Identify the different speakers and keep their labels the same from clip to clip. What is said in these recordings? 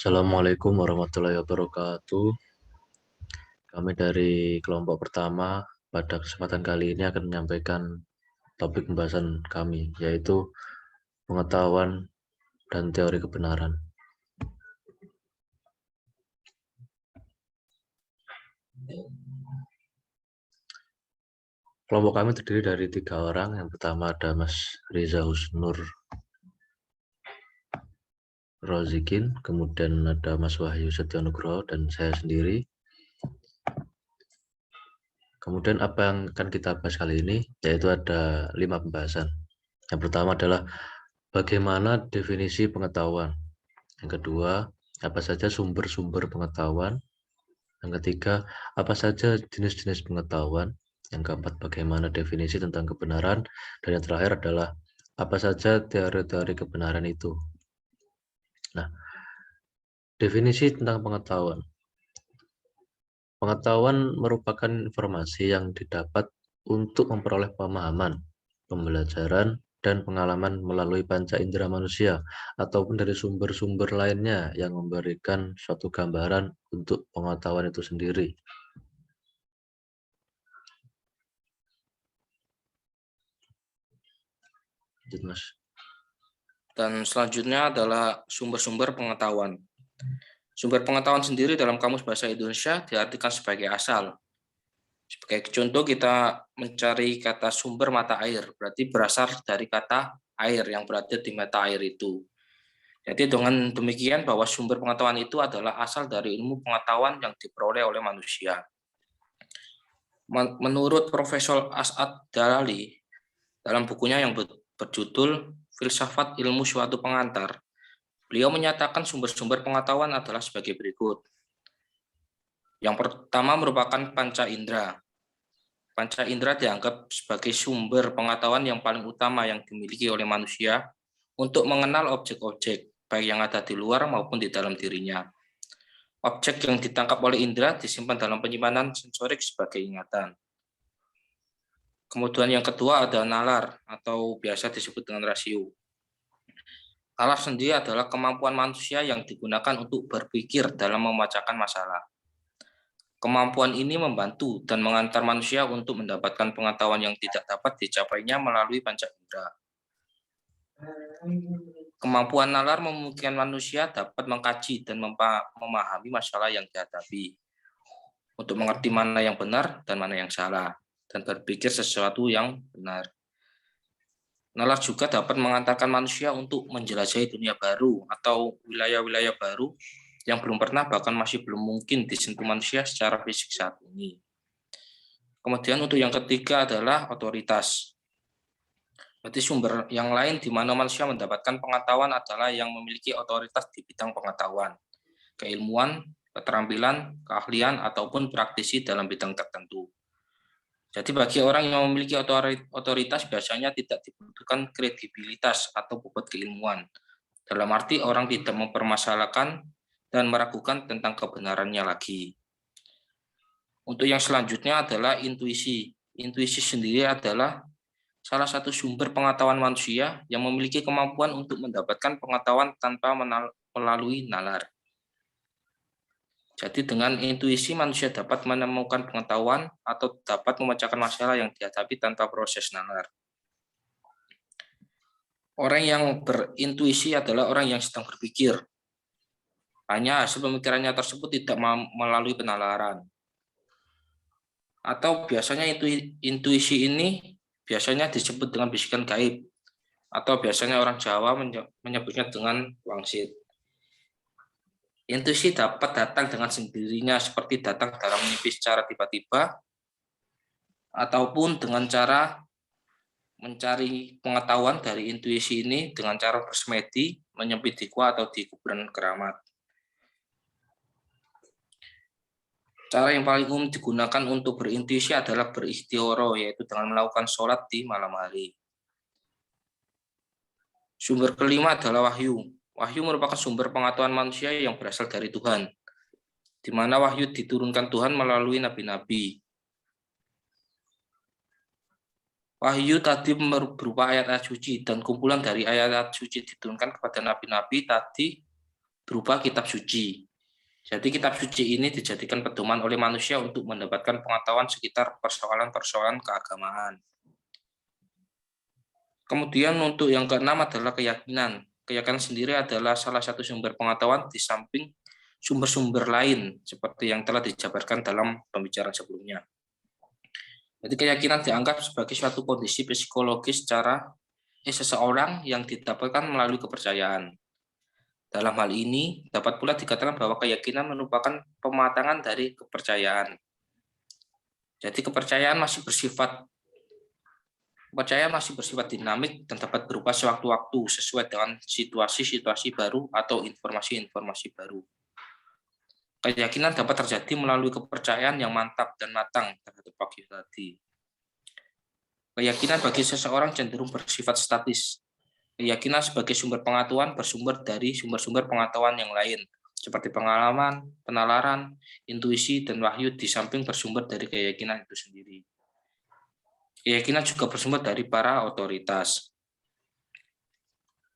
Speaker 1: Assalamualaikum warahmatullahi wabarakatuh. Kami dari kelompok pertama pada kesempatan kali ini akan menyampaikan topik pembahasan kami, yaitu pengetahuan dan teori kebenaran. Kelompok kami terdiri dari 3 orang. Yang pertama ada Mas Riza Husnur Rozikin, kemudian ada Mas Wahyu Setionugroho, dan saya sendiri. Kemudian apa yang akan kita bahas kali ini, yaitu ada 5 pembahasan. Yang pertama adalah bagaimana definisi pengetahuan. Yang kedua, apa saja sumber-sumber pengetahuan. Yang ketiga, apa saja jenis-jenis pengetahuan. Yang keempat, bagaimana definisi tentang kebenaran. Dan yang terakhir adalah apa saja teori-teori kebenaran itu. Nah, definisi tentang pengetahuan. Pengetahuan merupakan informasi yang didapat untuk memperoleh pemahaman, pembelajaran, dan pengalaman melalui panca indera manusia ataupun dari sumber-sumber lainnya yang memberikan suatu gambaran untuk pengetahuan itu sendiri. Mas.
Speaker 2: Dan selanjutnya adalah sumber-sumber pengetahuan. Sumber pengetahuan sendiri dalam Kamus Bahasa Indonesia diartikan sebagai asal. Sebagai contoh, kita mencari kata sumber mata air, berarti berasal dari kata air yang berada di mata air itu. Jadi dengan demikian bahwa sumber pengetahuan itu adalah asal dari ilmu pengetahuan yang diperoleh oleh manusia. Menurut Profesor As'ad Dalali, dalam bukunya yang berjudul Filsafat Ilmu Suatu Pengantar, beliau menyatakan sumber-sumber pengetahuan adalah sebagai berikut. Yang pertama merupakan panca indera. Panca indera dianggap sebagai sumber pengetahuan yang paling utama yang dimiliki oleh manusia untuk mengenal objek-objek, baik yang ada di luar maupun di dalam dirinya. Objek yang ditangkap oleh indera disimpan dalam penyimpanan sensorik sebagai ingatan. Kemudian yang kedua ada nalar atau biasa disebut dengan rasio. Nalar sendiri adalah kemampuan manusia yang digunakan untuk berpikir dalam memecahkan masalah. Kemampuan ini membantu dan mengantar manusia untuk mendapatkan pengetahuan yang tidak dapat dicapainya melalui panca indera. Kemampuan nalar memungkinkan manusia dapat mengkaji dan memahami masalah yang dihadapi, untuk mengerti mana yang benar dan mana yang salah, dan berpikir sesuatu yang benar. Nalar juga dapat mengantarkan manusia untuk menjelajahi dunia baru atau wilayah-wilayah baru yang belum pernah bahkan masih belum mungkin disentuh manusia secara fisik saat ini. Kemudian untuk yang ketiga adalah otoritas. Berarti sumber yang lain di mana manusia mendapatkan pengetahuan adalah yang memiliki otoritas di bidang pengetahuan, keilmuan, keterampilan, keahlian, ataupun praktisi dalam bidang tertentu. Jadi bagi orang yang memiliki otoritas biasanya tidak dibutuhkan kredibilitas atau bobot keilmuan. Dalam arti orang tidak mempermasalahkan dan meragukan tentang kebenarannya lagi. Untuk yang selanjutnya adalah intuisi. Intuisi sendiri adalah salah satu sumber pengetahuan manusia yang memiliki kemampuan untuk mendapatkan pengetahuan tanpa melalui nalar. Jadi dengan intuisi manusia dapat menemukan pengetahuan atau dapat memecahkan masalah yang dihadapi tanpa proses nalar. Orang yang berintuisi adalah orang yang sedang berpikir. Hanya hasil pemikirannya tersebut tidak melalui penalaran. Atau biasanya intuisi ini biasanya disebut dengan bisikan gaib, atau biasanya orang Jawa menyebutnya dengan wangsit. Intuisi dapat datang dengan sendirinya seperti datang dalam mimpi secara tiba-tiba, ataupun dengan cara mencari pengetahuan dari intuisi ini dengan cara bersemedi, menyempit di gua atau di kuburan keramat. Cara yang paling umum digunakan untuk berintuisi adalah beristighoro, yaitu dengan melakukan sholat di malam hari. Sumber kelima adalah wahyu. Wahyu merupakan sumber pengetahuan manusia yang berasal dari Tuhan, di mana wahyu diturunkan Tuhan melalui nabi-nabi. Wahyu tadi berupa ayat-ayat suci dan kumpulan dari ayat-ayat suci diturunkan kepada nabi-nabi tadi berupa kitab suci. Jadi kitab suci ini dijadikan pedoman oleh manusia untuk mendapatkan pengetahuan sekitar persoalan-persoalan keagamaan. Kemudian untuk yang keenam adalah keyakinan. Keyakinan sendiri adalah salah satu sumber pengetahuan di samping sumber-sumber lain seperti yang telah dijabarkan dalam pembicaraan sebelumnya. Jadi keyakinan dianggap sebagai suatu kondisi psikologis seseorang yang didapatkan melalui kepercayaan. Dalam hal ini, dapat pula dikatakan bahwa keyakinan merupakan pematangan dari kepercayaan. Jadi kepercayaan masih bersifat dinamik dan dapat berubah sewaktu-waktu sesuai dengan situasi-situasi baru atau informasi-informasi baru. Keyakinan dapat terjadi melalui kepercayaan yang mantap dan matang terhadap wahyu tadi. Keyakinan bagi seseorang cenderung bersifat statis. Keyakinan sebagai sumber pengetahuan bersumber dari sumber-sumber pengetahuan yang lain, seperti pengalaman, penalaran, intuisi, dan wahyu di samping bersumber dari keyakinan itu sendiri. Keyakinan juga bersumber dari para otoritas.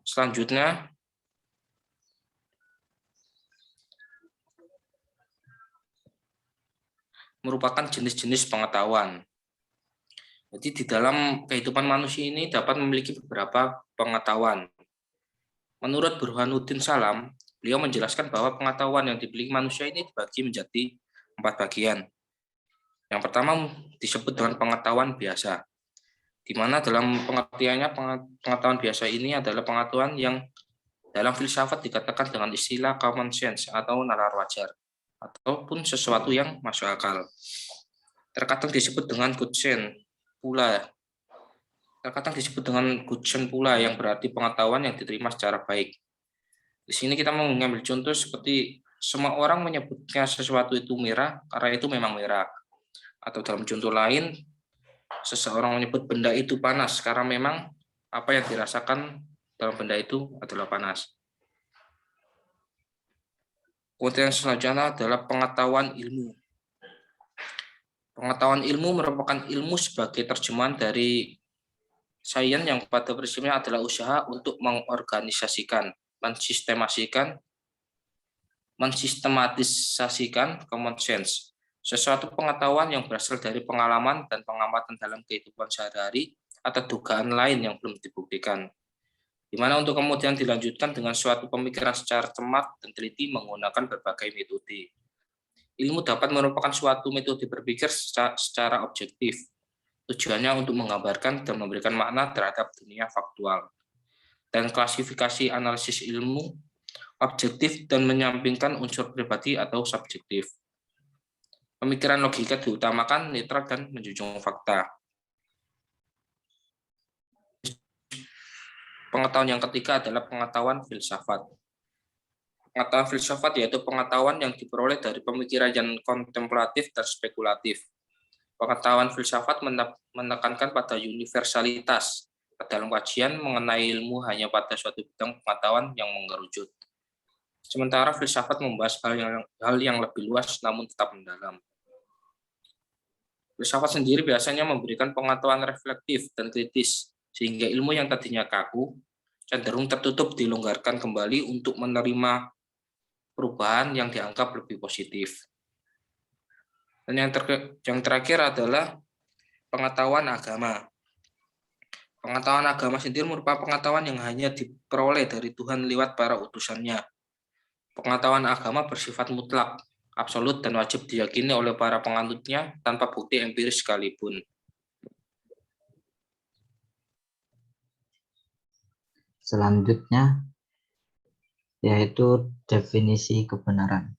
Speaker 2: Selanjutnya, merupakan jenis-jenis pengetahuan. Jadi di dalam kehidupan manusia ini dapat memiliki beberapa pengetahuan. Menurut Burhanuddin Salam, beliau menjelaskan bahwa pengetahuan yang dimiliki manusia ini dibagi menjadi 4 bagian. Yang pertama disebut dengan pengetahuan biasa, di mana dalam pengertiannya pengetahuan biasa ini adalah pengetahuan yang dalam filsafat dikatakan dengan istilah common sense atau nalar wajar, ataupun sesuatu yang masuk akal. Terkadang disebut dengan good sense pula, yang berarti pengetahuan yang diterima secara baik. Di sini kita mengambil contoh seperti semua orang menyebutnya sesuatu itu merah karena itu memang merah. Atau dalam contoh lain, seseorang menyebut benda itu panas karena memang apa yang dirasakan dalam benda itu adalah panas. Kemudian selanjutnya adalah pengetahuan ilmu. Pengetahuan ilmu merupakan ilmu sebagai terjemahan dari sains yang pada prinsipnya adalah usaha untuk mengorganisasikan, mensistematisasikan common sense. Sesuatu pengetahuan yang berasal dari pengalaman dan pengamatan dalam kehidupan sehari-hari atau dugaan lain yang belum dibuktikan. Di mana untuk kemudian dilanjutkan dengan suatu pemikiran secara cermat dan teliti menggunakan berbagai metode. Ilmu dapat merupakan suatu metode berpikir secara objektif. Tujuannya untuk menggambarkan dan memberikan makna terhadap dunia faktual. Dan klasifikasi analisis ilmu objektif dan menyampingkan unsur pribadi atau subjektif. Pemikiran logika diutamakan, netral, dan menjunjung fakta. Pengetahuan yang ketiga adalah pengetahuan filsafat. Pengetahuan filsafat yaitu pengetahuan yang diperoleh dari pemikiran yang kontemplatif dan spekulatif. Pengetahuan filsafat menekankan pada universalitas dalam kajian mengenai ilmu hanya pada suatu bidang pengetahuan yang mengerucut. Sementara filsafat membahas hal yang lebih luas namun tetap mendalam. Filsafat sendiri biasanya memberikan pengetahuan reflektif dan kritis, sehingga ilmu yang tadinya kaku cenderung tertutup dilonggarkan kembali untuk menerima perubahan yang dianggap lebih positif. Dan yang terakhir adalah pengetahuan agama. Pengetahuan agama sendiri merupakan pengetahuan yang hanya diperoleh dari Tuhan lewat para utusannya. Pengetahuan agama bersifat mutlak, absolut, dan wajib diyakini oleh para penganutnya tanpa bukti empiris sekalipun.
Speaker 3: Selanjutnya, yaitu definisi kebenaran.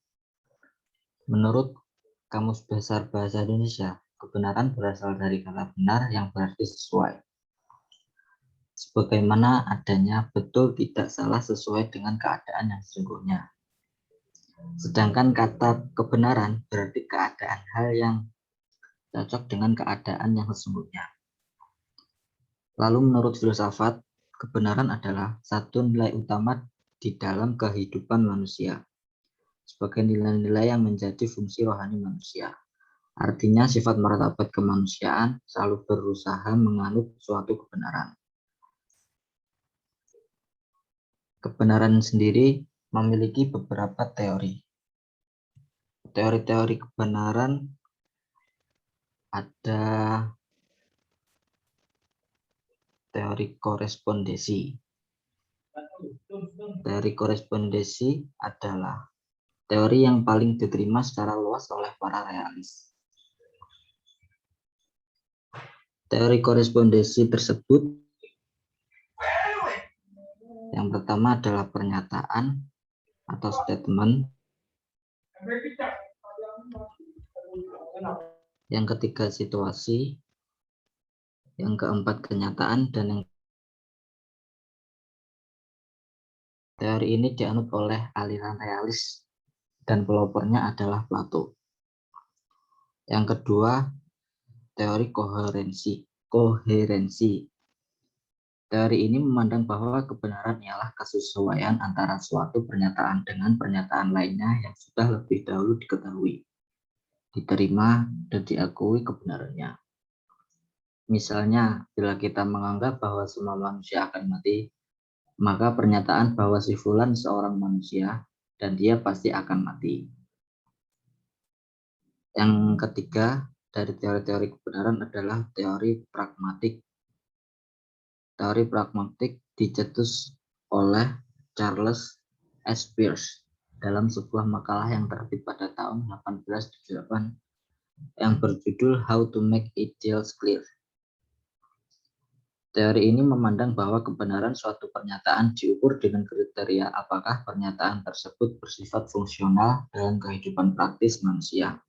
Speaker 3: Menurut Kamus Besar Bahasa Indonesia, kebenaran berasal dari kata benar yang berarti sesuai. Sebagaimana adanya betul tidak salah sesuai dengan keadaan yang sesungguhnya. Sedangkan kata kebenaran berarti keadaan hal yang cocok dengan keadaan yang sesungguhnya. Lalu menurut filsafat, kebenaran adalah satu nilai utama di dalam kehidupan manusia, sebagai nilai-nilai yang menjadi fungsi rohani manusia. Artinya sifat martabat kemanusiaan selalu berusaha menganut suatu kebenaran. Kebenaran sendiri memiliki beberapa teori. Teori-teori kebenaran ada teori korespondensi. Teori korespondensi adalah teori yang paling diterima secara luas oleh para realis. Teori korespondensi tersebut yang pertama adalah pernyataan atau statement. Yang ketiga situasi. Yang keempat kenyataan, dan yang teori ini dianut oleh aliran realis dan pelopornya adalah Plato. Yang kedua, teori koherensi. Teori ini memandang bahwa kebenaran ialah kesesuaian antara suatu pernyataan dengan pernyataan lainnya yang sudah lebih dahulu diketahui, diterima, dan diakui kebenarannya. Misalnya, bila kita menganggap bahwa semua manusia akan mati, maka pernyataan bahwa si fulan seorang manusia dan dia pasti akan mati. Yang ketiga dari teori-teori kebenaran adalah teori pragmatik. Teori pragmatik dicetus oleh Charles S. Peirce dalam sebuah makalah yang terbit pada tahun 1878 yang berjudul How to Make Ideals Clear. Teori ini memandang bahwa kebenaran suatu pernyataan diukur dengan kriteria apakah pernyataan tersebut bersifat fungsional dalam kehidupan praktis manusia.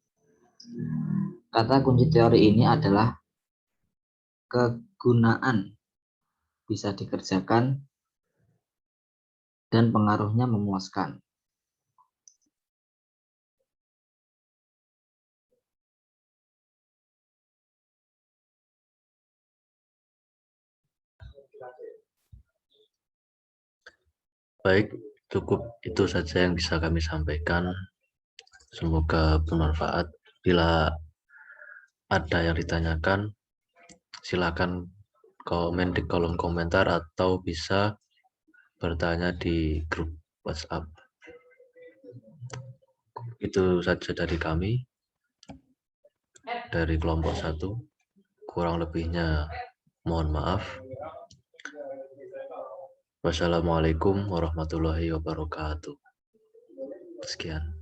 Speaker 3: Kata kunci teori ini adalah kegunaan, bisa dikerjakan, dan pengaruhnya memuaskan.
Speaker 1: Baik, cukup itu saja yang bisa kami sampaikan. Semoga bermanfaat. Bila ada yang ditanyakan, silakan komen di kolom komentar atau bisa bertanya di grup WhatsApp. Itu saja dari kami, dari kelompok 1. Kurang lebihnya mohon maaf. Wassalamualaikum warahmatullahi wabarakatuh. Sekian.